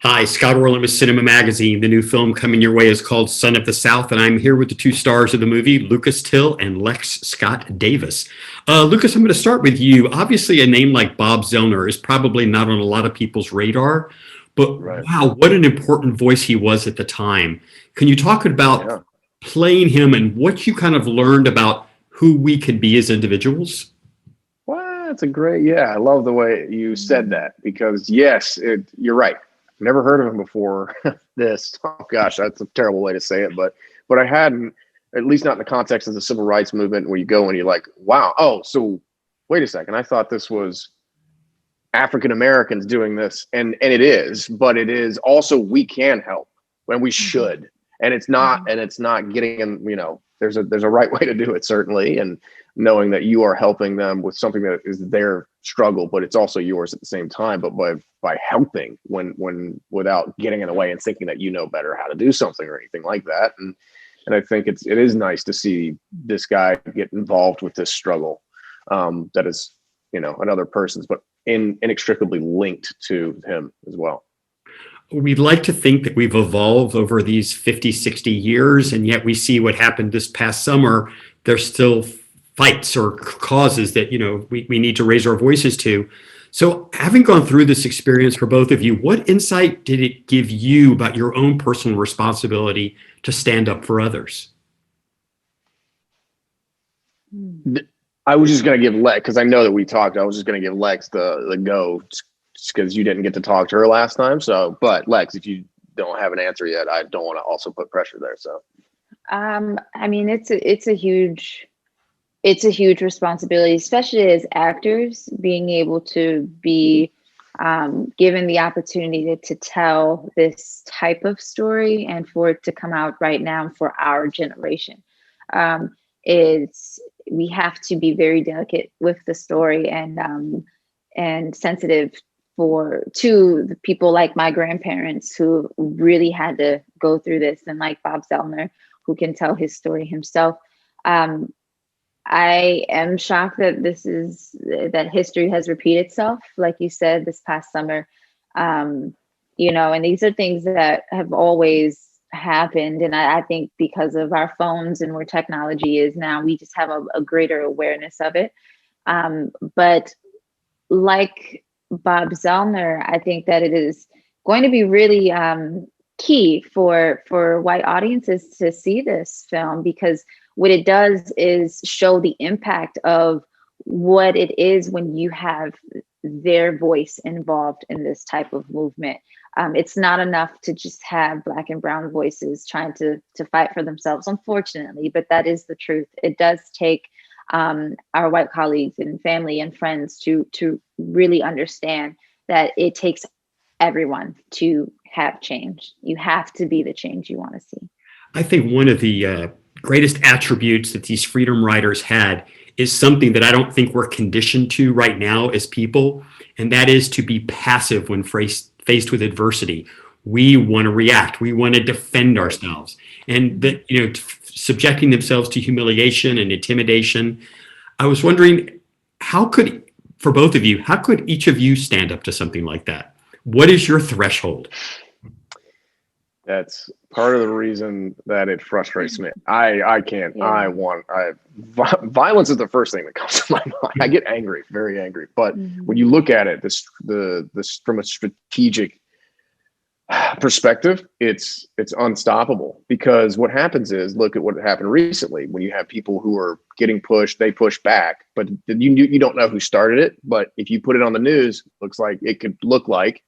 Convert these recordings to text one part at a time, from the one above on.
Hi, Scott Orlin with Cinema Magazine. The new film coming your way is called Son of the South, and I'm here with the two stars of the movie, Lucas Till and Lex Scott Davis. Lucas, I'm going to start with you. Obviously, a name like Bob Zellner is probably not on a lot of people's radar, but Right. wow, what an important voice he was at the time. Can you talk about Yeah. playing him and what you kind of learned about who we can be as individuals? Well, that's a great. Yeah, I love the way you said that because yes, you're right. Never heard of him before this. Oh gosh, that's a terrible way to say it, but I hadn't, at least not in the context of the civil rights movement, where you go and you're like, wow, oh, so wait a second, I thought this was African Americans doing this, and it is, but it is also we can help when we should, and it's not getting in. There's a right way to do it certainly, and knowing that you are helping them with something that is their struggle, but it's also yours at the same time. But by helping when without getting in the way and thinking that you know better how to do something or anything like that, and I think it is nice to see this guy get involved with this struggle that is another person's, but inextricably linked to him as well. We'd like to think that we've evolved over these 50, 60 years, and yet we see what happened this past summer. There's still fights or causes that, we need to raise our voices to. So having gone through this experience for both of you, what insight did it give you about your own personal responsibility to stand up for others? I was just going to give Lex, because I know that we talked, I was just going to give Lex the go because you didn't get to talk to her last time. So, but Lex, if you don't have an answer yet, I don't want to also put pressure there. So, I mean, it's a huge responsibility, especially as actors, being able to be given the opportunity to tell this type of story and for it to come out right now for our generation. We have to be very delicate with the story and sensitive to the people like my grandparents who really had to go through this, and like Bob Zellner, who can tell his story himself. I am shocked that history has repeated itself, like you said, this past summer. And these are things that have always happened. And I think because of our phones and where technology is now, we just have a greater awareness of it. But like Bob Zellner, I think that it is going to be really key for white audiences to see this film, because what it does is show the impact of what it is when you have their voice involved in this type of movement. It's not enough to just have Black and brown voices trying to fight for themselves, unfortunately, but that is the truth. It does take our white colleagues and family and friends to really understand that it takes everyone to have change. You have to be the change you want to see. I think one of the greatest attributes that these freedom riders had is something that I don't think we're conditioned to right now as people, and that is to be passive when faced with adversity. We want to react. We want to defend ourselves, and that subjecting themselves to humiliation and intimidation. I was wondering, for both of you, how could each of you stand up to something like that? What is your threshold? that's part of the reason that it frustrates me. I can't. Yeah. Violence is the first thing that comes to my mind. I get angry, very angry. But when you look at it, this from a strategic perspective, it's unstoppable, because what happens is, look at what happened recently when you have people who are getting pushed, they push back, but you don't know who started it. But if you put it on the news, it could look like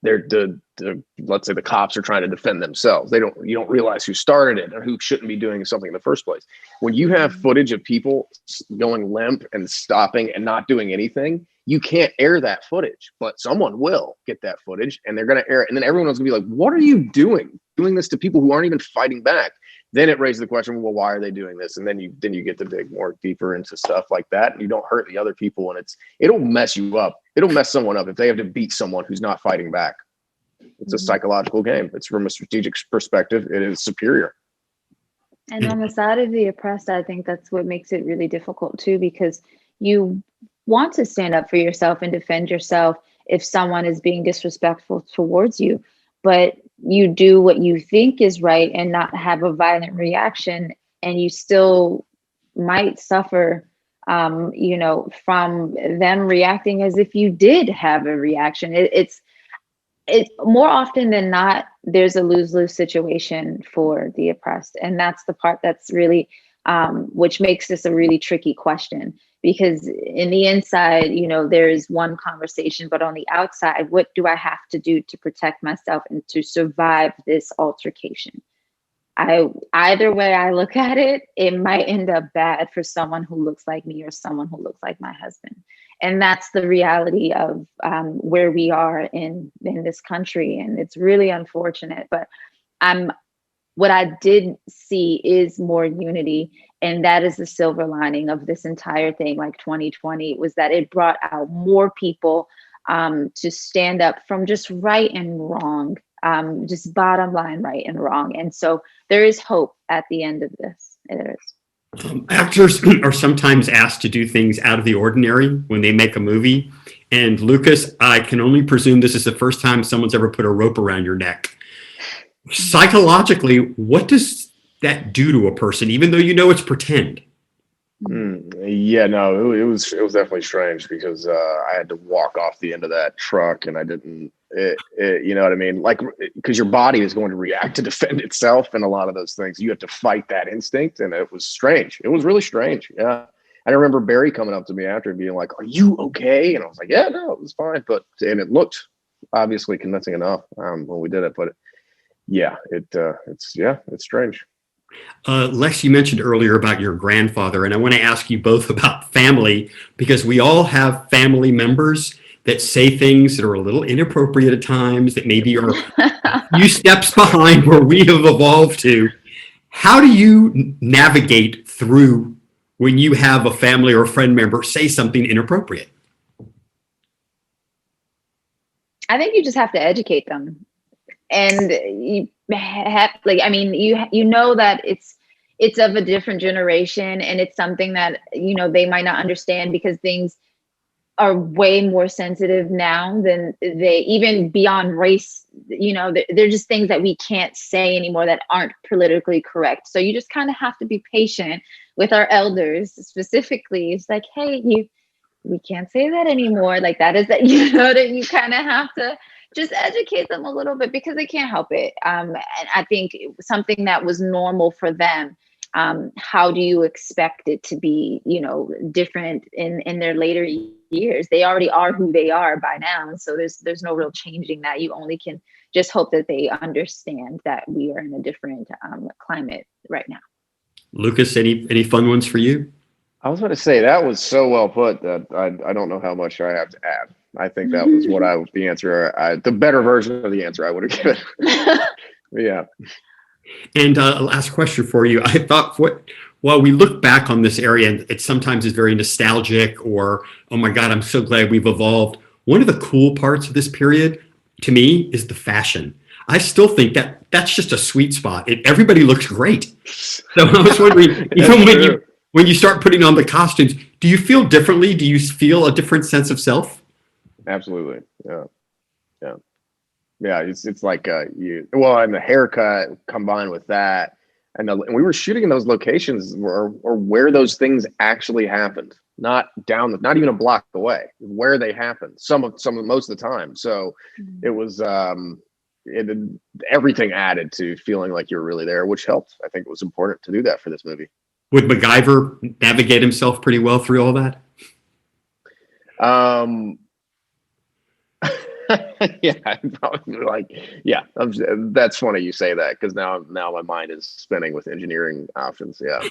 let's say the cops are trying to defend themselves. You don't realize who started it or who shouldn't be doing something in the first place. When you have footage of people going limp and stopping and not doing anything, you can't air that footage, but someone will get that footage and they're going to air it. And then everyone's going to be like, what are you doing this to people who aren't even fighting back? Then it raises the question, well, why are they doing this? And then you get to dig more deeper into stuff like that. And you don't hurt the other people. And it'll mess you up. It'll mess someone up if they have to beat someone who's not fighting back. It's a psychological game. It's from a strategic perspective, it is superior. And on the side of the oppressed, I think that's what makes it really difficult too, because you want to stand up for yourself and defend yourself. if someone is being disrespectful towards you, but you do what you think is right and not have a violent reaction, and you still might suffer, from them reacting as if you did have a reaction. It's more often than not, there's a lose-lose situation for the oppressed. And that's the part that's really, which makes this a really tricky question, because in the inside, there is one conversation, but on the outside, what do I have to do to protect myself and to survive this altercation? Either way I look at it, it might end up bad for someone who looks like me or someone who looks like my husband. And that's the reality of where we are in this country. And it's really unfortunate, but what I did see is more unity. And that is the silver lining of this entire thing, like 2020, was that it brought out more people to stand up from just right and wrong. Just bottom line, right and wrong. And so there is hope at the end of this. There is. Actors are sometimes asked to do things out of the ordinary when they make a movie. And Lucas, I can only presume this is the first time someone's ever put a rope around your neck. Psychologically, what does that do to a person, even though it's pretend? Yeah, no, it was definitely strange, because I had to walk off the end of that truck, and I didn't. You know what I mean? Like, because your body is going to react to defend itself, and a lot of those things you have to fight that instinct, and it was strange. It was really strange. Yeah, I remember Barry coming up to me after and being like, "Are you okay?" And I was like, "Yeah, no, it was fine." And it looked obviously convincing enough when we did it. But it's strange. Lex, you mentioned earlier about your grandfather, and I want to ask you both about family, because we all have family members that say things that are a little inappropriate at times, that maybe are a few steps behind where we have evolved to. How do you navigate through when you have a family or a friend member say something inappropriate? I think you just have to educate them. And you have, you know that it's of a different generation, and it's something that, they might not understand, because things are way more sensitive now than they, even beyond race, they're just things that we can't say anymore that aren't politically correct. So you just kind of have to be patient with our elders specifically. It's like, hey, we can't say that anymore. Like, that is that, that you kind of have to just educate them a little bit, because they can't help it. And I think something that was normal for them, how do you expect it to be, different in their later years? They already are who they are by now. And so there's no real changing that. You only can just hope that they understand that we are in a different climate right now. Lucas, any fun ones for you? I was going to say, that was so well put that I don't know how much I have to add. I think that was the better version of the answer I would have given. Yeah. And last question for you. I thought, while we look back on this area, and it sometimes is very nostalgic, or, oh my God, I'm so glad we've evolved. One of the cool parts of this period, to me, is the fashion. I still think that's just a sweet spot. Everybody looks great. So I was wondering, even when you start putting on the costumes, do you feel differently? Do you feel a different sense of self? Absolutely. Yeah. It's like and the haircut combined with that, and we were shooting in those locations where those things actually happened, not even a block away, where they happened. Most of the time. So it was everything added to feeling like you were really there, which helped. I think it was important to do that for this movie. Would MacGyver navigate himself pretty well through all that? Yeah, probably that's funny you say that, because now my mind is spinning with engineering options. Yeah.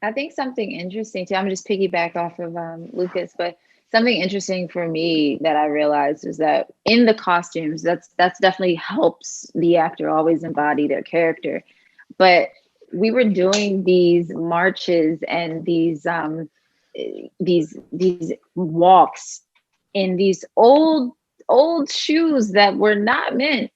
I think something interesting too, I'm just piggyback off of Lucas, but something interesting for me that I realized is that in the costumes, that's definitely helps the actor always embody their character. But we were doing these marches and these walks in these old shoes that were not meant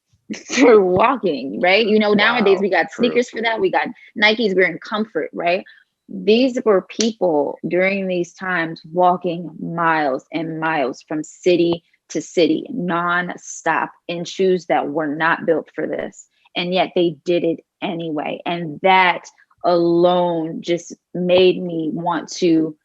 for walking, right? Nowadays we got sneakers for that. We got Nikes. We're in comfort, right? these were people during these times walking miles and miles from city to city, non-stop, in shoes that were not built for this. And yet they did it anyway. And that alone just made me want to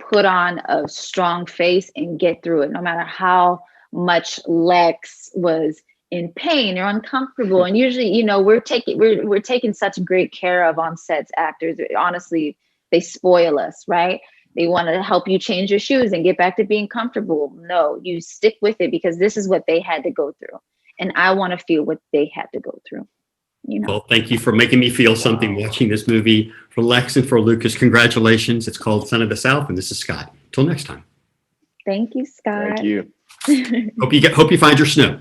put on a strong face and get through it, no matter how much Lex was in pain or uncomfortable. And usually, you know, we're taking such great care of on sets, actors. Honestly, they spoil us, right? They want to help you change your shoes and get back to being comfortable. No, you stick with it because this is what they had to go through. And I want to feel what they had to go through. You know? Well, thank you for making me feel something watching this movie. For Lex and for Lucas, congratulations. It's called Son of the South, and this is Scott. Till next time. Thank you, Scott. Thank you. Hope you find your snow.